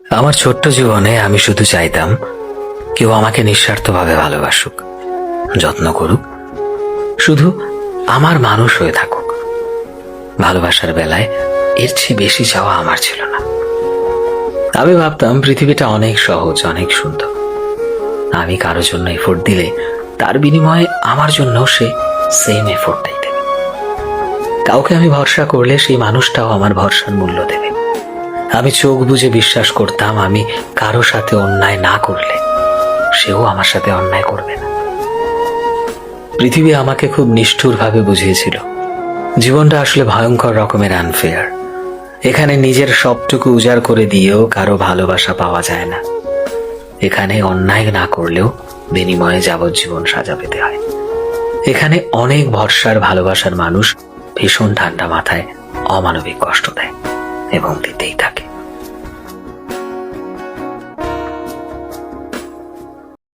আমার ছোট্ট জীবনে আমি শুধু চাইতাম কেউ আমাকে নিঃস্বার্থভাবে ভালোবাসুক, যত্ন করুক, শুধু আমার মানুষ হয়ে থাকুক। ভালোবাসার বেলায় এর চেয়ে বেশি চাওয়া আমার ছিল না। আমি ভাবতাম পৃথিবীটা অনেক সহজ, অনেক সুন্দর। আমি কারো জন্য এফোর্ট দিলে তার বিনিময়ে আমার জন্য সে সেম এফোর্টটাই দেবে। কাউকে আমি ভরসা করলে সেই মানুষটাও আমার ভরসার মূল্য দেবে। আমি চোখ বুজে বিশ্বাস করতাম আমি কারো সাথে অন্যায় না করলে সেও আমার সাথে অন্যায় করবে না। পৃথিবী আমাকে খুব নিষ্ঠুরভাবে বুঝিয়েছিল জীবনটা আসলে ভয়ঙ্কর রকমের আনফেয়ার। এখানে নিজের সবটুকু উজাড় করে দিয়েও কারো ভালোবাসা পাওয়া যায় না। এখানে অন্যায় না করলেও বিনিময়ে যাবজ্জীবন সাজা পেতে হয়। এখানে অনেক ভরসার ভালোবাসার মানুষ ভীষণ ঠান্ডা মাথায় অমানবিক কষ্ট দেয় এবং দিতেই থাকে।